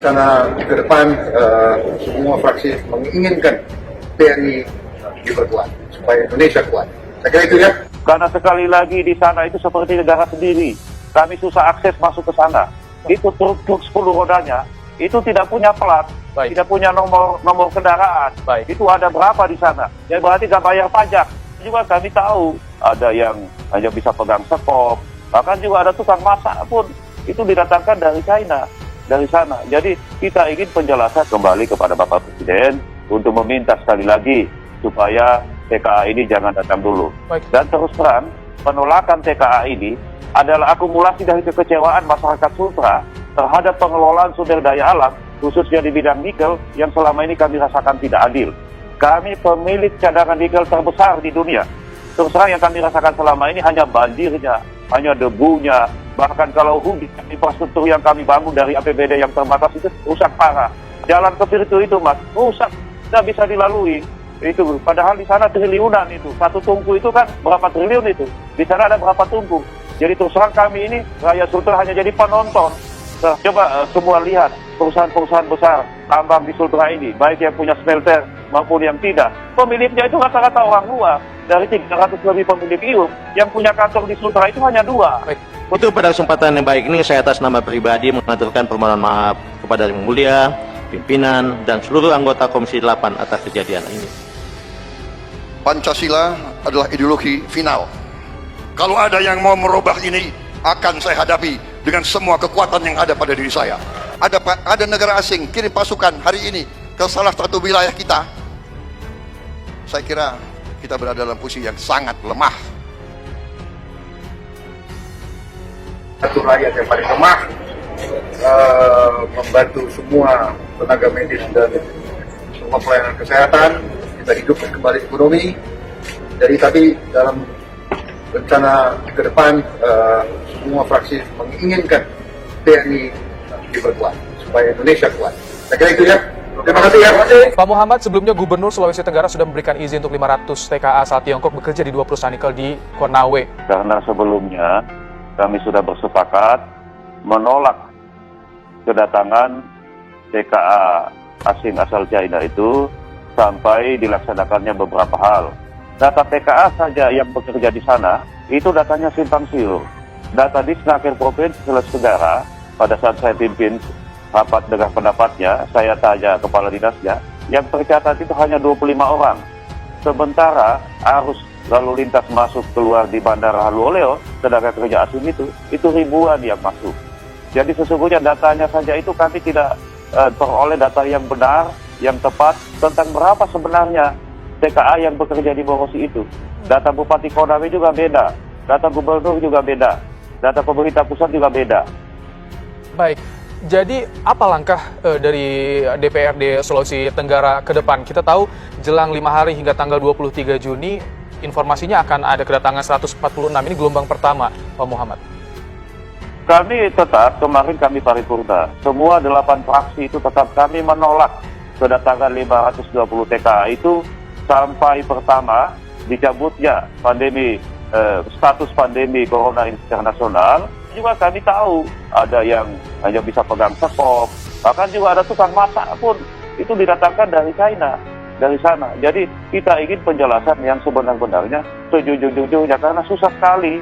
Karena ke depan semua fraksi menginginkan TNI diperkuat supaya Indonesia kuat. Saya kira itu ya. Karena sekali lagi di sana itu seperti negara sendiri. Kami susah akses masuk ke sana. Itu truk 10 rodanya itu tidak punya plat, tidak punya nomor kendaraan. Itu ada berapa di sana? Ya berarti nggak bayar pajak. Juga kami tahu ada yang hanya bisa pegang sekop. Bahkan juga ada tukang masak pun itu didatangkan dari China. Dari sana. Jadi kita ingin penjelasan kembali kepada Bapak Presiden untuk meminta sekali lagi supaya TKA ini jangan datang dulu. Dan terus terang, penolakan TKA ini adalah akumulasi dari kekecewaan masyarakat Sultra terhadap pengelolaan sumber daya alam, khususnya di bidang nikel yang selama ini kami rasakan tidak adil. Kami pemilik cadangan nikel terbesar di dunia. Terus terang yang kami rasakan selama ini hanya banjirnya, hanya debunya, bahkan kalau hujan, infrastruktur yang kami bangun dari APBD yang terbatas itu rusak parah. Jalan ke Pirtu itu mas, rusak, tidak bisa dilalui. Itu padahal di sana triliunan itu, satu tungku itu kan berapa triliun itu, di sana ada berapa tungku. Jadi terus terang kami ini rakyat Sultra hanya jadi penonton. Nah, coba semua lihat perusahaan-perusahaan besar tambang di Sultra ini, baik yang punya smelter maupun yang tidak. Pemiliknya itu rata-rata orang luar. Dari 300 lebih pemilik IUM, yang punya kantor di Sultra itu hanya 2. Itu pada kesempatan yang baik ini saya atas nama pribadi mengaturkan permohonan maaf kepada Yang Mulia, pimpinan, dan seluruh anggota Komisi 8 atas kejadian ini. Pancasila adalah ideologi final. Kalau ada yang mau merubah ini, akan saya hadapi dengan semua kekuatan yang ada pada diri saya. Ada negara asing kirim pasukan hari ini ke salah satu wilayah kita. Saya kira kita berada dalam posisi yang sangat lemah. Satu rakyat yang paling lemah, membantu semua tenaga medis dan semua pelayanan kesehatan, kita hidupkan kembali ekonomi. Jadi tapi dalam rencana ke depan, semua fraksi menginginkan TNI diperkuat supaya Indonesia kuat. Saya kira itu ya. Terima kasih ya. Pak Muhammad, sebelumnya Gubernur Sulawesi Tenggara sudah memberikan izin untuk 500 TKA asal Tiongkok bekerja di 2 perusahaan nikel di Konawe. Karena sebelumnya kami sudah bersepakat menolak kedatangan TKA asing asal China itu sampai dilaksanakannya beberapa hal. Data TKA saja yang bekerja di sana, itu datanya simpang siur. Data di Disnaker Provinsi Sulawesi Tenggara, pada saat saya pimpin rapat dengan pendapatnya, saya tanya kepala dinasnya, yang tercatat itu hanya 25 orang. Sementara arus lalu lintas masuk keluar di Bandara Halu Oleo, tenaga kerja asing itu ribuan yang masuk. Jadi sesungguhnya datanya saja itu kami tidak peroleh data yang benar, yang tepat tentang berapa sebenarnya TKA yang bekerja di Borosi itu. Data Bupati Konawe juga beda, data Gubernur juga beda, data pemerintah pusat juga beda. Baik. Jadi apa langkah dari DPRD Sulawesi Tenggara ke depan? Kita tahu jelang 5 hari hingga tanggal 23 Juni informasinya akan ada kedatangan 146, ini gelombang pertama, Pak Muhammad. Kami tetap, kemarin kami paripurna, semua 8 fraksi itu tetap kami menolak kedatangan 520 TKA itu sampai pertama dicabutnya pandemi, status pandemi Corona Internasional. Juga kami tahu ada yang hanya bisa pegang sekop, bahkan juga ada tukang masak pun itu didatangkan dari China, dari sana. Jadi kita ingin penjelasan yang sebenar-benarnya, sejujur-jujurnya, karena susah sekali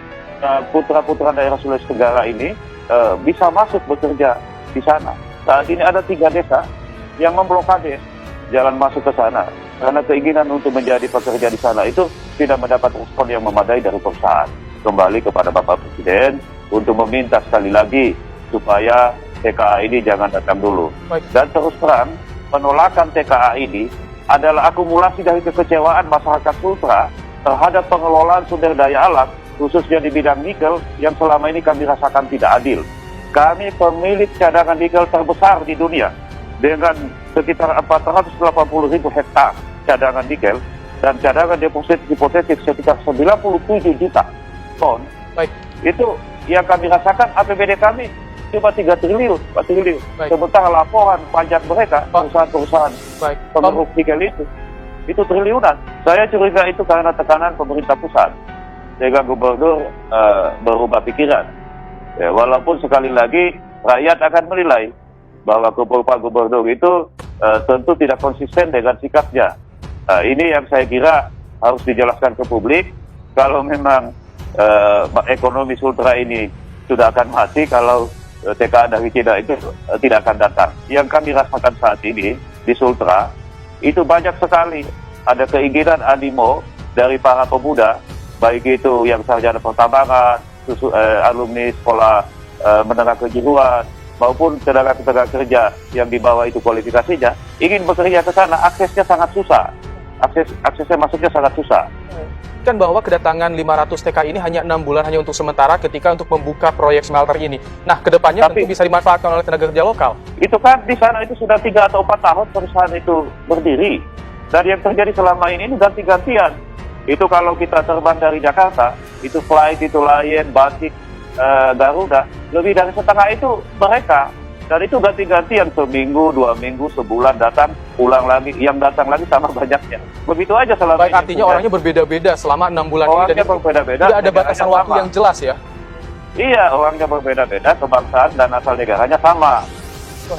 putra-putra daerah Sulawesi Tenggara ini bisa masuk bekerja di sana. Saat ini ada 3 desa yang memblokade jalan masuk ke sana karena keinginan untuk menjadi pekerja di sana itu tidak mendapat respon yang memadai dari perusahaan. Kembali kepada Bapak Presiden untuk meminta sekali lagi supaya TKA ini jangan datang dulu. Dan terus terang, penolakan TKA ini adalah akumulasi dari kekecewaan masyarakat Sultra terhadap pengelolaan sumber daya alam, khususnya di bidang nikel yang selama ini kami rasakan tidak adil. Kami pemilik cadangan nikel terbesar di dunia dengan sekitar 480.000 hektar cadangan nikel dan cadangan deposit hipotetik sekitar 97 juta ton. Itu yang kami rasakan APBD kami cuma 3 triliun, 4 triliun. Sementara laporan pajak mereka, perusahaan-perusahaan pengeruk nikel itu triliunan. Saya curiga itu karena tekanan pemerintah pusat, sehingga gubernur berubah pikiran. Ya, walaupun sekali lagi rakyat akan menilai bahwa Pak Gubernur itu tentu tidak konsisten dengan sikapnya. Ini yang saya kira harus dijelaskan ke publik. Kalau memang ekonomi Sultra ini sudah akan mati, kalau TKA dari Cina itu tidak akan datang. Yang kami rasakan saat ini di Sultra, itu banyak sekali ada keinginan animo dari para pemuda, baik itu yang sarjana pertambangan, alumni sekolah menengah kejuruan, maupun tenaga kerja yang di bawah itu kualifikasinya, ingin bekerja ke sana, aksesnya sangat susah. Aksesnya masuknya sangat susah. Kan bahwa kedatangan 500 TKI ini hanya 6 bulan, hanya untuk sementara ketika untuk membuka proyek smelter ini. Nah, kedepannya tentu bisa dimanfaatkan oleh tenaga kerja lokal. Itu kan di sana itu sudah 3 atau 4 tahun perusahaan itu berdiri. Dan yang terjadi selama ini ganti-gantian. Itu kalau kita terbang dari Jakarta, itu flight, itu Lion, Batik, Garuda, lebih dari setengah itu mereka. Dan itu ganti-gantian, seminggu, 2 minggu, sebulan datang, pulang lagi, yang datang lagi sama banyaknya. Begitu aja selama ini. Artinya orangnya berbeda-beda selama 6 bulan orangnya ini. Dan berbeda-beda. Tidak ada batasan waktu yang jelas ya? Iya, orangnya berbeda-beda, kebangsaan dan asal negaranya sama.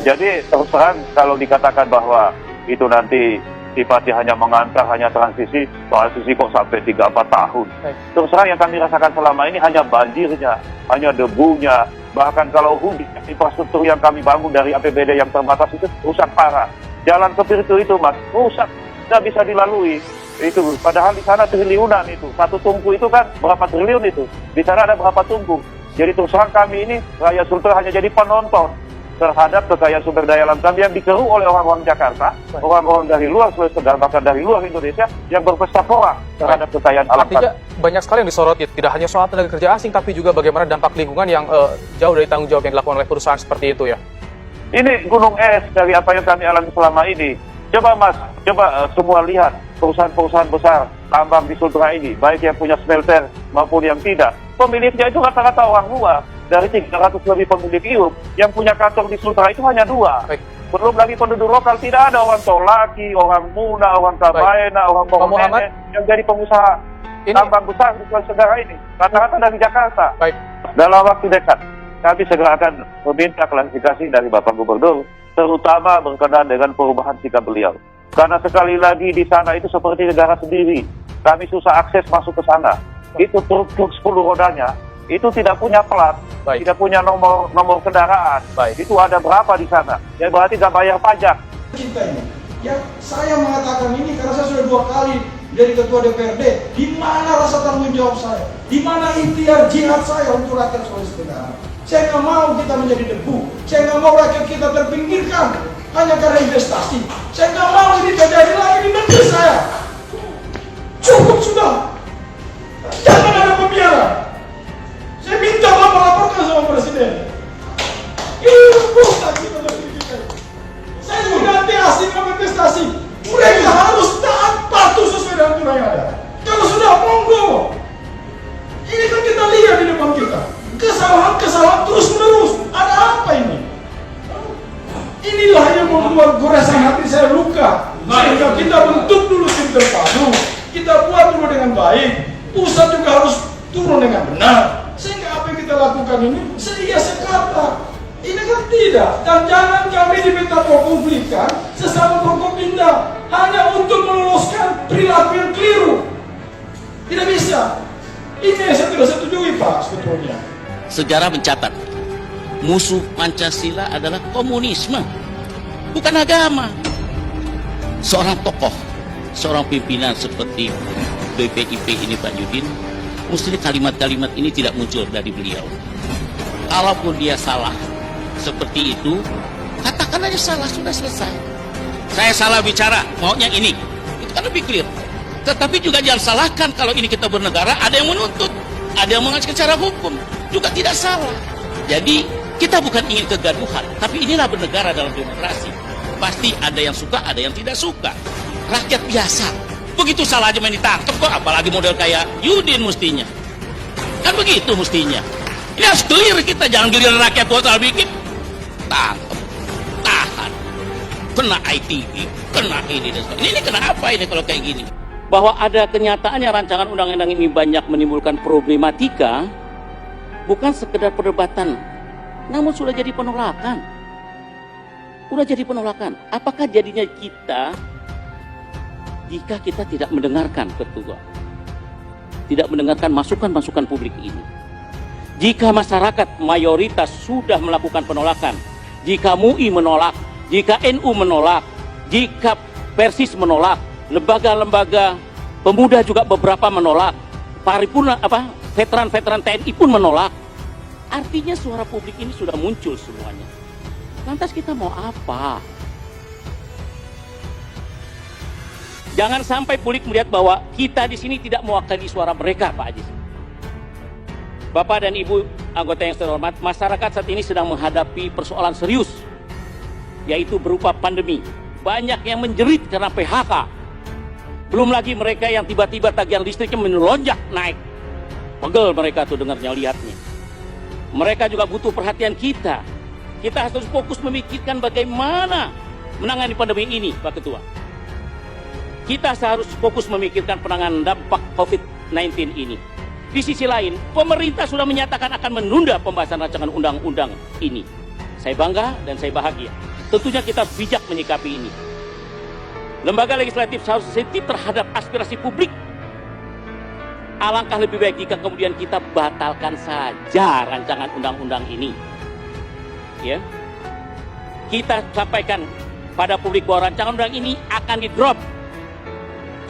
Jadi terus terang kalau dikatakan bahwa itu nanti sifatnya hanya mengantar, hanya transisi kok sampai 3-4 tahun. Terus terang yang kami rasakan selama ini hanya banjirnya, hanya debunya. Bahkan kalau hujan, infrastruktur yang kami bangun dari APBD yang terbatas itu rusak parah. Jalan ke Pirtu itu, Mas, rusak, tidak bisa dilalui. Itu padahal di sana triliunan itu. Satu tungku itu kan berapa triliun itu. Di sana ada berapa tungku. Jadi terus terang kami ini, rakyat Sultra hanya jadi penonton terhadap kekayaan sumber daya alam kami yang dikeruk oleh orang-orang Jakarta, orang-orang dari luar Sulawesi Tenggara, bahkan dari luar Indonesia yang berpesta pora terhadap kekayaan alam kami. Artinya banyak sekali yang disoroti, tidak hanya soal tenaga kerja asing, tapi juga bagaimana dampak lingkungan yang jauh dari tanggung jawab yang dilakukan oleh perusahaan seperti itu ya. Ini gunung es dari apa yang kami alami selama ini. Coba Mas, semua lihat perusahaan-perusahaan besar tambang di Sultra ini, baik yang punya smelter maupun yang tidak. Pemiliknya itu rata-rata orang luar. Dari 300 lebih pemilik IUP, yang punya kantor di Sultra itu hanya 2. Baik. Belum lagi penduduk lokal, tidak ada orang Tolaki, orang Muna, orang Kabaena, orang Bongene yang jadi pengusaha tambang besar di Sulawesi Tenggara ini. Rata-rata dari Jakarta. Baik. Dalam waktu dekat, kami segera akan meminta klarifikasi dari Bapak Gubernur, terutama berkenaan dengan perubahan sikap beliau. Karena sekali lagi di sana itu seperti negara sendiri. Kami susah akses masuk ke sana. Itu truk-truk 10 rodanya, itu tidak punya plat, tidak punya nomor kendaraan. Itu ada berapa di sana? Ya berarti nggak bayar pajak. Kita ini, ya saya mengatakan ini karena saya sudah 2 kali jadi ketua DPRD. Di mana rasa tanggung jawab saya? Di mana ikhtiar jihad saya untuk rakyat Sulawesi Tenggara? Saya nggak mau kita menjadi debu. Saya nggak mau rakyat kita terpinggirkan hanya karena investasi. Saya nggak mau ini terjadi lagi di negeri saya. Cukup sudah. Jangan ada pembiaran. Saya minta Bapak laporkan sama Presiden. Ini rusak kita negeri kita. Saya sudah ganti asing sama investasi. Mereka harus taat patuh sesuai dengan aturan yang ada. Kalau sudah monggo. Ini kan kita lihat di depan kita. Kesalahan terus menerus. Ada apa ini? Inilah yang membuat goresan hati saya luka. Sehingga kita bentuk dulu tim terpadu. Kita buat dulu dengan baik. Pusat juga harus turun dengan benar. Sehingga apa yang kita lakukan ini seia sekata. Ini kan tidak. Dan jangan kami diminta publikkan sesama Forkopimda hanya untuk meloloskan perilaku yang keliru. Tidak bisa. Ini yang saya tidak setujui Pak sebetulnya. Sejarah mencatat musuh Pancasila adalah komunisme, bukan agama. Seorang tokoh, seorang pimpinan seperti BPIP ini Pak Yudin, mesti kalimat-kalimat ini tidak muncul dari beliau. Kalaupun dia salah seperti itu, katakan aja salah, sudah selesai. Saya salah bicara, maunya ini, itu kan lebih clear. Tetapi juga jangan salahkan kalau ini kita bernegara, ada yang menuntut, ada yang mengajukan secara hukum, juga tidak salah. Jadi kita bukan ingin kegaduhan, tapi inilah bernegara dalam demokrasi. Pasti ada yang suka, ada yang tidak suka. Rakyat biasa. Begitu salah aja main ditangkap kok, apalagi model kayak Yudin mestinya. Kan begitu mestinya. Ini harus clear kita, jangan giliran rakyat tua salah bikin. Tangkap, tahan, kena ITV, kena ini dan sebagainya. Ini kena apa ini kalau kayak gini? Bahwa ada kenyataannya rancangan undang-undang ini banyak menimbulkan problematika, bukan sekedar perdebatan, namun sudah jadi penolakan. Udah jadi penolakan. Apakah jadinya kita jika kita tidak mendengarkan ketua, tidak mendengarkan masukan-masukan publik ini? Jika masyarakat mayoritas sudah melakukan penolakan, jika MUI menolak, jika NU menolak, jika Persis menolak, lembaga-lembaga pemuda juga beberapa menolak, paripurna veteran-veteran TNI pun menolak, artinya suara publik ini sudah muncul semuanya. Lantas kita mau apa? Jangan sampai publik melihat bahwa kita di sini tidak mewakili suara mereka, Pak Haji. Bapak dan Ibu anggota yang terhormat, masyarakat saat ini sedang menghadapi persoalan serius, yaitu berupa pandemi. Banyak yang menjerit karena PHK. Belum lagi mereka yang tiba-tiba tagihan listriknya melonjak naik. Pegel mereka tuh dengarnya, lihatnya. Mereka juga butuh perhatian kita. Kita harus fokus memikirkan bagaimana menangani pandemi ini, Pak Ketua. Kita harus fokus memikirkan penanganan dampak COVID-19 ini. Di sisi lain, pemerintah sudah menyatakan akan menunda pembahasan rancangan undang-undang ini. Saya bangga dan saya bahagia. Tentunya kita bijak menyikapi ini. Lembaga legislatif harus sensitif terhadap aspirasi publik. Alangkah lebih baik jika kemudian kita batalkan saja rancangan undang-undang ini. Ya, kita sampaikan pada publik bahwa rancangan undang ini akan di-drop.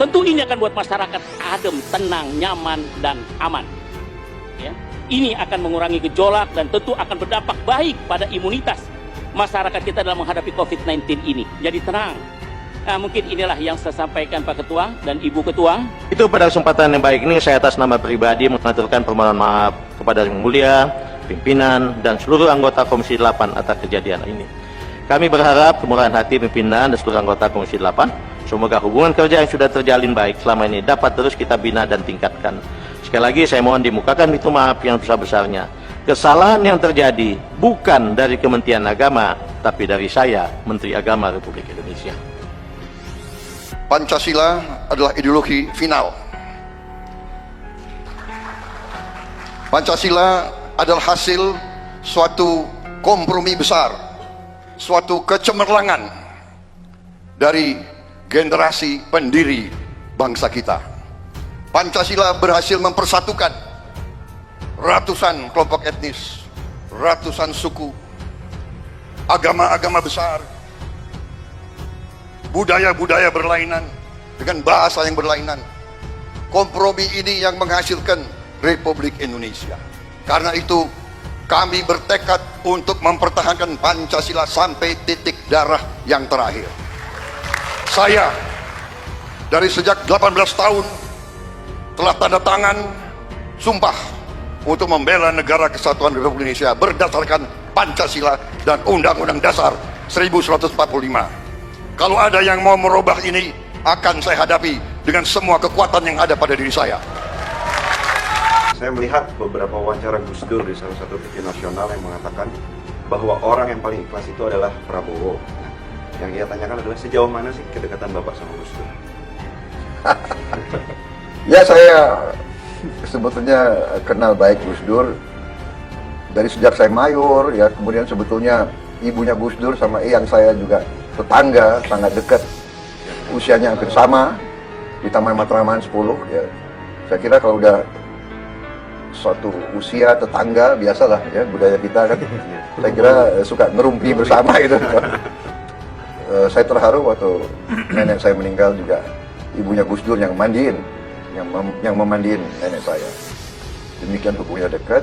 Tentu ini akan buat masyarakat adem, tenang, nyaman, dan aman. Ya, ini akan mengurangi gejolak dan tentu akan berdampak baik pada imunitas masyarakat kita dalam menghadapi COVID-19 ini. Jadi tenang. Nah, mungkin inilah yang saya sampaikan Pak Ketua dan Ibu Ketua. Itu pada kesempatan yang baik ini saya atas nama pribadi mengaturkan permohonan maaf kepada Yang Mulia, pimpinan, dan seluruh anggota Komisi 8 atas kejadian ini. Kami berharap kemurahan hati pimpinan dan seluruh anggota Komisi 8, semoga hubungan kerja yang sudah terjalin baik selama ini dapat terus kita bina dan tingkatkan. Sekali lagi saya mohon dimukakan pintu maaf yang besar-besarnya. Kesalahan yang terjadi bukan dari Kementerian Agama, tapi dari saya, Menteri Agama Republik Indonesia. Pancasila adalah ideologi final. Pancasila adalah hasil suatu kompromi besar, suatu kecemerlangan dari generasi pendiri bangsa kita. Pancasila berhasil mempersatukan ratusan kelompok etnis, ratusan suku, agama-agama besar, budaya-budaya berlainan dengan bahasa yang berlainan. Kompromi ini yang menghasilkan Republik Indonesia. Karena itu kami bertekad untuk mempertahankan Pancasila sampai titik darah yang terakhir. Saya dari sejak 18 tahun telah tanda tangan sumpah untuk membela negara kesatuan Republik Indonesia berdasarkan Pancasila dan Undang-Undang Dasar 1145. Kalau ada yang mau merubah ini, akan saya hadapi dengan semua kekuatan yang ada pada diri saya. Saya melihat beberapa wawancara Gus Dur di salah satu TV nasional yang mengatakan bahwa orang yang paling ikhlas itu adalah Prabowo. Yang ia tanyakan adalah sejauh mana sih kedekatan Bapak sama Gus Dur? Ya, saya sebetulnya kenal baik Gus Dur dari sejak saya mayor, ya. Kemudian sebetulnya ibunya Gus Dur sama eyang saya juga tetangga, sangat dekat, usianya hampir sama di Taman Matraman 10, ya. Saya kira kalau udah suatu usia tetangga, biasalah ya budaya kita kan. Saya kira suka ngerumpi bersama gitu. Saya terharu waktu nenek saya meninggal juga ibunya Gus Dur yang mandiin, yang memandiin nenek saya. Demikian hubungannya dekat.